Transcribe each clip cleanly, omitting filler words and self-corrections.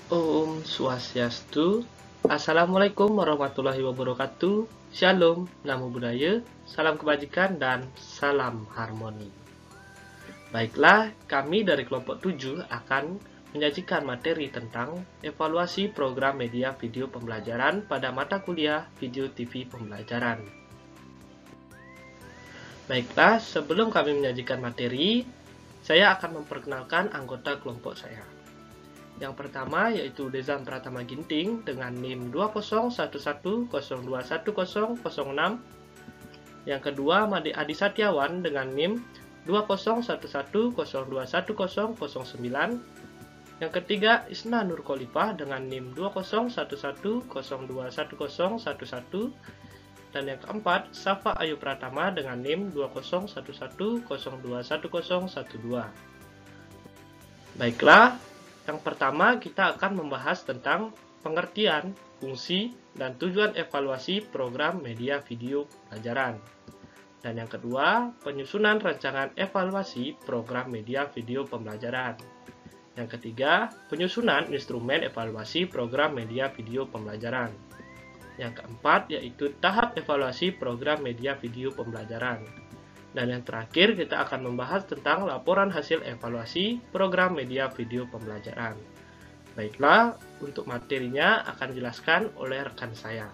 Om Swastiastu. Assalamualaikum warahmatullahi wabarakatuh. Shalom, namo buddhaya, salam kebajikan, dan salam harmoni. Baiklah, kami dari kelompok 7 akan menyajikan materi tentang evaluasi program media video pembelajaran pada mata kuliah video TV pembelajaran. Baiklah, sebelum kami menyajikan materi, saya akan memperkenalkan anggota kelompok saya. Yang pertama yaitu Dezan Pratama Ginting dengan NIM 20110211006. Yang kedua Made Adi Satyawan dengan NIM 20110211009. Yang ketiga Isna Nur Khalifah dengan NIM 20110211011. Dan yang keempat Safa Ayu Pratama dengan NIM 20110211012. Baiklah, yang pertama, kita akan membahas tentang pengertian, fungsi, dan tujuan evaluasi program media video pelajaran. Dan yang kedua, penyusunan rancangan evaluasi program media video pembelajaran. Yang ketiga, penyusunan instrumen evaluasi program media video pembelajaran. Yang keempat, yaitu tahap evaluasi program media video pembelajaran. Dan yang terakhir, kita akan membahas tentang laporan hasil evaluasi program media video pembelajaran. Baiklah, untuk materinya akan dijelaskan oleh rekan saya.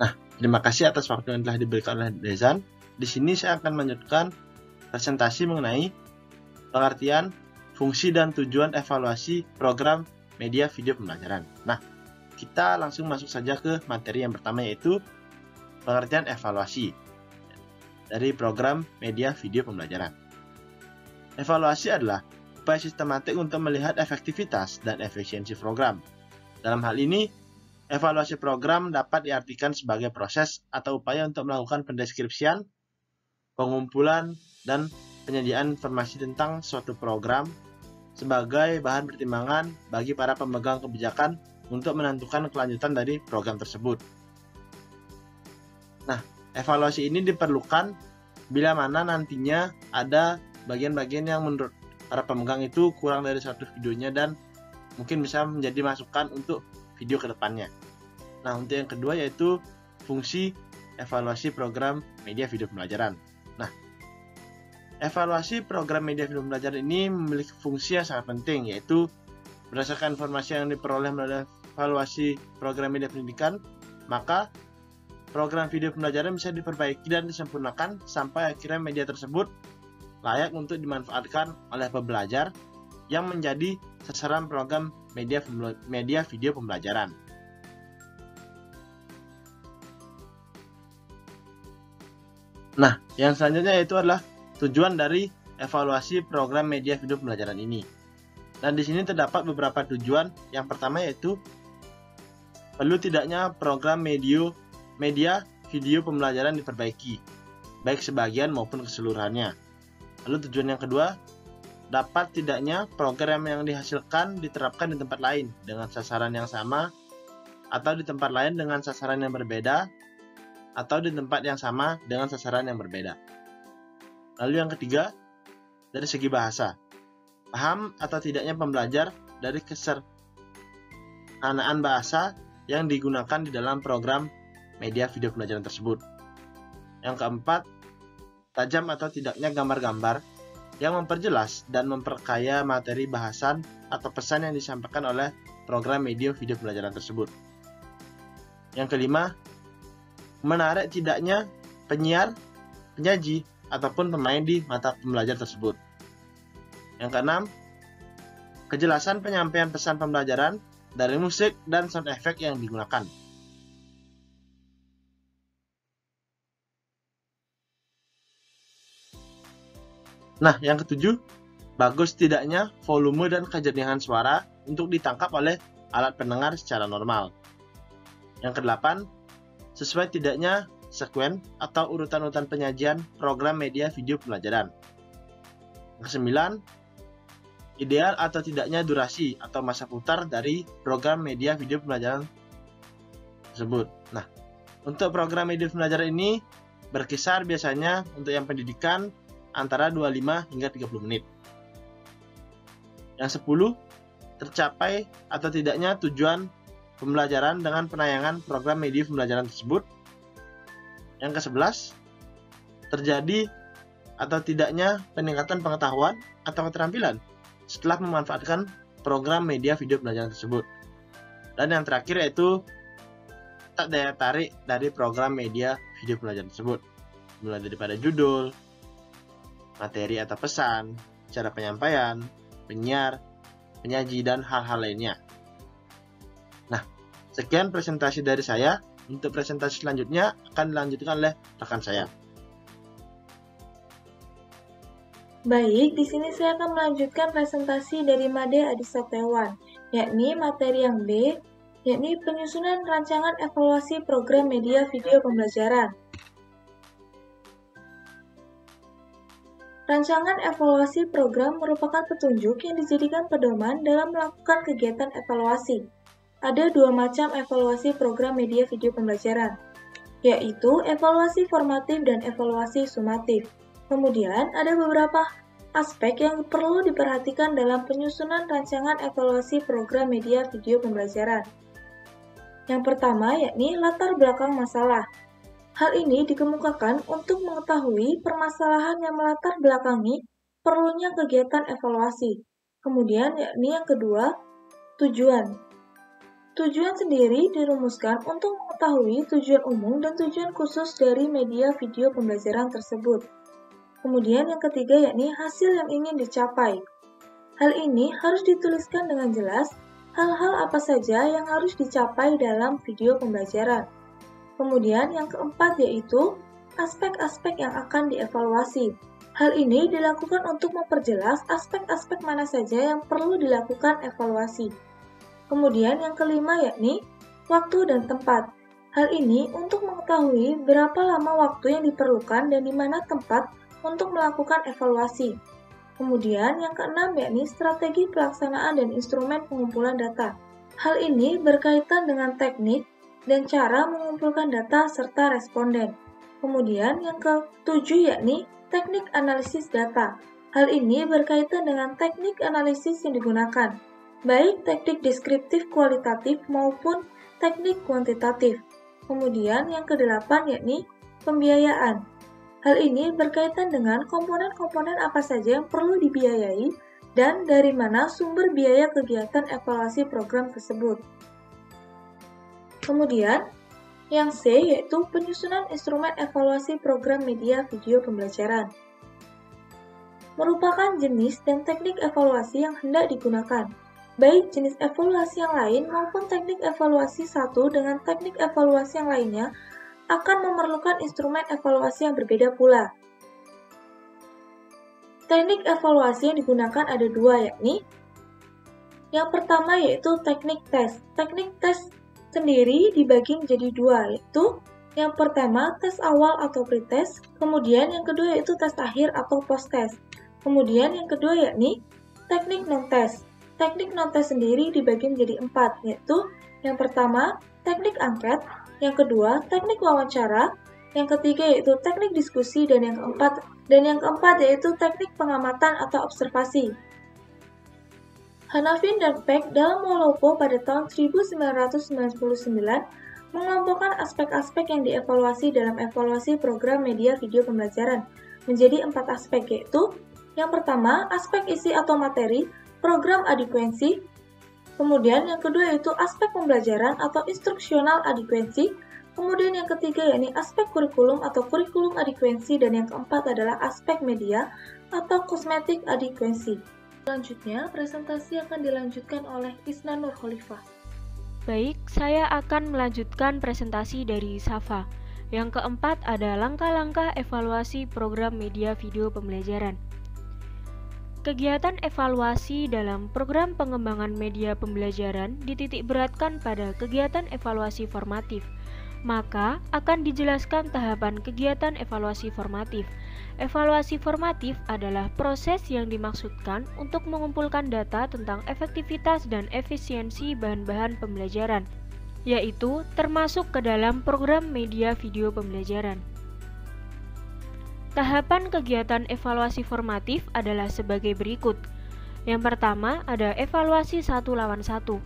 Nah, terima kasih atas waktu yang telah diberikan oleh Dezan. Di sini saya akan melanjutkan presentasi mengenai pengertian, fungsi, dan tujuan evaluasi program media video pembelajaran. Nah, kita langsung masuk saja ke materi yang pertama, yaitu pengertian evaluasi dari program media video pembelajaran. Evaluasi adalah upaya sistematik untuk melihat efektivitas dan efisiensi program. Dalam hal ini, evaluasi program dapat diartikan sebagai proses atau upaya untuk melakukan pendeskripsian, pengumpulan, dan penyediaan informasi tentang suatu program sebagai bahan pertimbangan bagi para pemegang kebijakan untuk menentukan kelanjutan dari program tersebut. Nah, evaluasi ini diperlukan bila mana nantinya ada bagian-bagian yang menurut para pemegang itu kurang dari satu videonya dan mungkin bisa menjadi masukan untuk video ke depannya. Nah, untuk yang kedua yaitu fungsi evaluasi program media video pembelajaran. Nah, evaluasi program media video pembelajaran ini memiliki fungsi yang sangat penting, yaitu berdasarkan informasi yang diperoleh melalui evaluasi program media pendidikan, maka program video pembelajaran bisa diperbaiki dan disempurnakan sampai akhirnya media tersebut layak untuk dimanfaatkan oleh pembelajar yang menjadi sasaran program media video pembelajaran. Nah, yang selanjutnya yaitu adalah tujuan dari evaluasi program media video pembelajaran ini. Dan di sini terdapat beberapa tujuan. Yang pertama yaitu perlu tidaknya program media video pembelajaran diperbaiki, baik sebagian maupun keseluruhannya. Lalu tujuan yang kedua, dapat tidaknya program yang dihasilkan diterapkan di tempat lain dengan sasaran yang sama, atau di tempat lain dengan sasaran yang berbeda, atau di tempat yang sama dengan sasaran yang berbeda. Lalu yang ketiga, dari segi bahasa, paham atau tidaknya pembelajar dari kesederhanaan bahasa yang digunakan di dalam program media video pembelajaran tersebut. Yang keempat, tajam atau tidaknya gambar-gambar yang memperjelas dan memperkaya materi bahasan atau pesan yang disampaikan oleh program media video pembelajaran tersebut. Yang kelima, menarik tidaknya penyiar, penyaji, ataupun pemain di mata pembelajar tersebut. Yang keenam, kejelasan penyampaian pesan pembelajaran dari musik dan sound effect yang digunakan. Nah, yang ketujuh, bagus tidaknya volume dan kejernihan suara untuk ditangkap oleh alat pendengar secara normal. Yang kedelapan, sesuai tidaknya sekuen atau urutan-urutan penyajian program media video pembelajaran. Yang kesembilan, ideal atau tidaknya durasi atau masa putar dari program media video pembelajaran tersebut. Nah, untuk program media pembelajaran ini berkisar biasanya untuk yang pendidikan antara 25 hingga 30 menit. Yang 10, tercapai atau tidaknya tujuan pembelajaran dengan penayangan program media pembelajaran tersebut. Yang ke-11, terjadi atau tidaknya peningkatan pengetahuan atau keterampilan setelah memanfaatkan program media video pembelajaran tersebut. Dan yang terakhir yaitu daya tarik dari program media video pembelajaran tersebut, mulai daripada judul, materi atau pesan, cara penyampaian, penyiar, penyaji, dan hal-hal lainnya. Nah, sekian presentasi dari saya. Untuk presentasi selanjutnya akan dilanjutkan oleh rekan saya. Baik, di sini saya akan melanjutkan presentasi dari Made Adi Setiawan, yakni materi yang B, yakni penyusunan rancangan evaluasi program media video pembelajaran. Rancangan evaluasi program merupakan petunjuk yang dijadikan pedoman dalam melakukan kegiatan evaluasi. Ada dua macam evaluasi program media video pembelajaran, yaitu evaluasi formatif dan evaluasi sumatif. Kemudian, ada beberapa aspek yang perlu diperhatikan dalam penyusunan rancangan evaluasi program media video pembelajaran. Yang pertama, yakni latar belakang masalah. Hal ini dikemukakan untuk mengetahui permasalahan yang melatar belakangi perlunya kegiatan evaluasi. Kemudian, yakni yang kedua, tujuan. Tujuan sendiri dirumuskan untuk mengetahui tujuan umum dan tujuan khusus dari media video pembelajaran tersebut. Kemudian yang ketiga yakni hasil yang ingin dicapai. Hal ini harus dituliskan dengan jelas hal-hal apa saja yang harus dicapai dalam video pembelajaran. Kemudian yang keempat yaitu aspek-aspek yang akan dievaluasi. Hal ini dilakukan untuk memperjelas aspek-aspek mana saja yang perlu dilakukan evaluasi. Kemudian yang kelima yakni waktu dan tempat. Hal ini untuk mengetahui berapa lama waktu yang diperlukan dan di mana tempat untuk melakukan evaluasi. Kemudian yang keenam yakni strategi pelaksanaan dan instrumen pengumpulan data. Hal ini berkaitan dengan teknik dan cara mengumpulkan data serta responden. Kemudian yang ketujuh yakni teknik analisis data. Hal ini berkaitan dengan teknik analisis yang digunakan, baik teknik deskriptif kualitatif maupun teknik kuantitatif. Kemudian yang kedelapan yakni pembiayaan. Hal ini berkaitan dengan komponen-komponen apa saja yang perlu dibiayai dan dari mana sumber biaya kegiatan evaluasi program tersebut. Kemudian yang C yaitu penyusunan instrumen evaluasi program media video pembelajaran. Merupakan jenis dan teknik evaluasi yang hendak digunakan, baik jenis evaluasi yang lain maupun teknik evaluasi satu dengan teknik evaluasi yang lainnya akan memerlukan instrumen evaluasi yang berbeda pula. Teknik evaluasi yang digunakan ada dua, yakni yang pertama yaitu teknik tes. Teknik tes sendiri dibagi menjadi dua, yaitu yang pertama tes awal atau pretest, kemudian yang kedua yaitu tes akhir atau post-test. Kemudian yang kedua yakni teknik non-tes. Teknik non-tes sendiri dibagi menjadi 4, yaitu yang pertama, teknik angket, yang kedua, teknik wawancara, yang ketiga yaitu teknik diskusi, dan yang keempat yaitu teknik pengamatan atau observasi. Hanafin dan Peck dalam Wolopo pada tahun 1999 mengelompokkan aspek-aspek yang dievaluasi dalam evaluasi program media video pembelajaran menjadi 4 aspek, yaitu yang pertama, aspek isi atau materi program adekuensi. Kemudian yang kedua yaitu aspek pembelajaran atau instruksional adekuensi. Kemudian yang ketiga yakni aspek kurikulum atau kurikulum adekuensi, dan yang keempat adalah aspek media atau kosmetik adekuensi. Selanjutnya, presentasi akan dilanjutkan oleh Isna Nurholifah. Baik, saya akan melanjutkan presentasi dari Safa. Yang keempat ada langkah-langkah evaluasi program media video pembelajaran. Kegiatan evaluasi dalam program pengembangan media pembelajaran dititikberatkan pada kegiatan evaluasi formatif. Maka akan dijelaskan tahapan kegiatan evaluasi formatif. Evaluasi formatif adalah proses yang dimaksudkan untuk mengumpulkan data tentang efektivitas dan efisiensi bahan-bahan pembelajaran, yaitu termasuk ke dalam program media video pembelajaran. Tahapan kegiatan evaluasi formatif adalah sebagai berikut. Yang pertama ada evaluasi 1-1.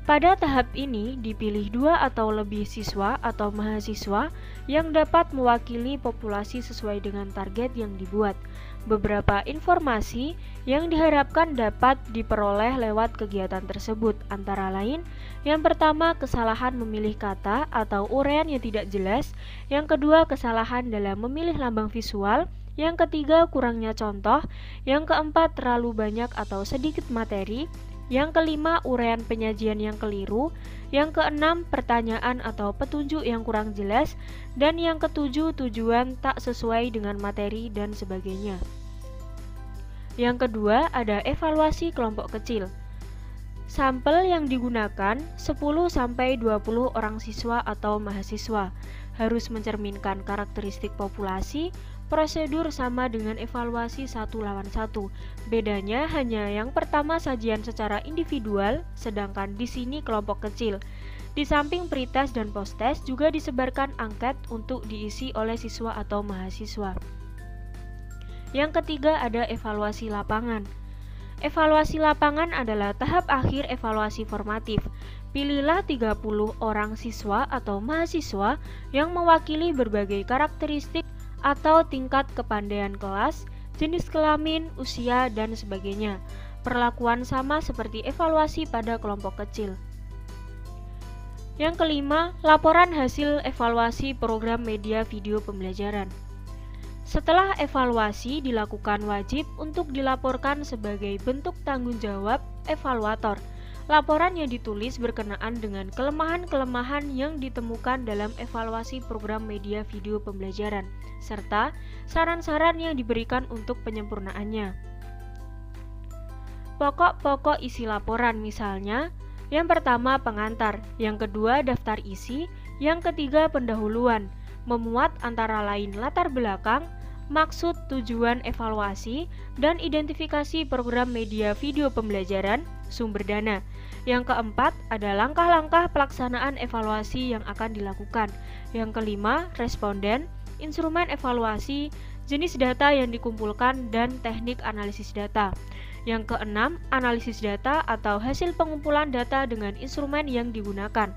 Pada tahap ini dipilih 2 atau lebih siswa atau mahasiswa yang dapat mewakili populasi sesuai dengan target yang dibuat. Beberapa informasi yang diharapkan dapat diperoleh lewat kegiatan tersebut, antara lain, yang pertama kesalahan memilih kata atau uraian yang tidak jelas, yang kedua kesalahan dalam memilih lambang visual, yang ketiga kurangnya contoh, yang keempat terlalu banyak atau sedikit materi, yang kelima uraian penyajian yang keliru, yang keenam pertanyaan atau petunjuk yang kurang jelas, dan yang ketujuh tujuan tak sesuai dengan materi dan sebagainya. Yang kedua ada evaluasi kelompok kecil. Sampel yang digunakan 10-20 orang siswa atau mahasiswa, harus mencerminkan karakteristik populasi. Prosedur sama dengan evaluasi 1-1. Bedanya hanya yang pertama sajian secara individual, sedangkan di sini kelompok kecil. Di samping pretest dan posttest juga disebarkan angket untuk diisi oleh siswa atau mahasiswa. Yang ketiga ada evaluasi lapangan. Evaluasi lapangan adalah tahap akhir evaluasi formatif. Pilihlah 30 orang siswa atau mahasiswa yang mewakili berbagai karakteristik atau tingkat kepandaian kelas, jenis kelamin, usia, dan sebagainya. Perlakuan sama seperti evaluasi pada kelompok kecil. Yang kelima, laporan hasil evaluasi program media video pembelajaran. Setelah evaluasi dilakukan wajib untuk dilaporkan sebagai bentuk tanggung jawab evaluator. Laporan yang ditulis berkenaan dengan kelemahan-kelemahan yang ditemukan dalam evaluasi program media video pembelajaran, serta saran-saran yang diberikan untuk penyempurnaannya. Pokok-pokok isi laporan misalnya, yang pertama pengantar, yang kedua daftar isi, yang ketiga pendahuluan, memuat antara lain latar belakang, maksud tujuan evaluasi, dan identifikasi program media video pembelajaran, sumber dana. Yang keempat ada langkah-langkah pelaksanaan evaluasi yang akan dilakukan. Yang kelima, responden, instrumen evaluasi, jenis data yang dikumpulkan, dan teknik analisis data. Yang keenam, analisis data atau hasil pengumpulan data dengan instrumen yang digunakan.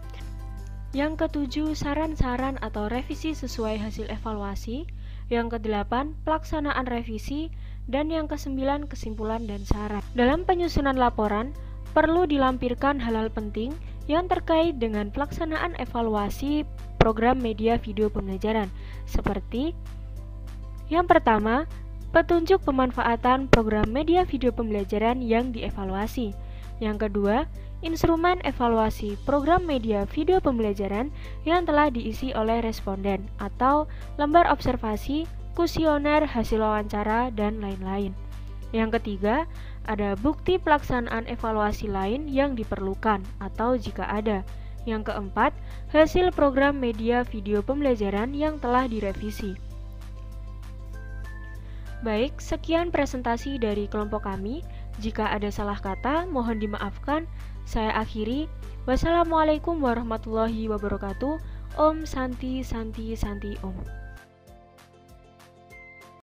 Yang ketujuh, saran-saran atau revisi sesuai hasil evaluasi. Yang kedelapan, pelaksanaan revisi. Dan yang kesembilan, kesimpulan dan saran. Dalam penyusunan laporan, perlu dilampirkan hal-hal penting yang terkait dengan pelaksanaan evaluasi program media video pembelajaran, seperti yang pertama, petunjuk pemanfaatan program media video pembelajaran yang dievaluasi. Yang kedua, instrumen evaluasi program media video pembelajaran yang telah diisi oleh responden atau lembar observasi, kuesioner, hasil wawancara, dan lain-lain. Yang ketiga, ada bukti pelaksanaan evaluasi lain yang diperlukan atau jika ada. Yang keempat, hasil program media video pembelajaran yang telah direvisi. Baik, sekian presentasi dari kelompok kami. Jika ada salah kata, mohon dimaafkan. Saya akhiri. Wassalamualaikum warahmatullahi wabarakatuh. Om Santi Santi Santi Om.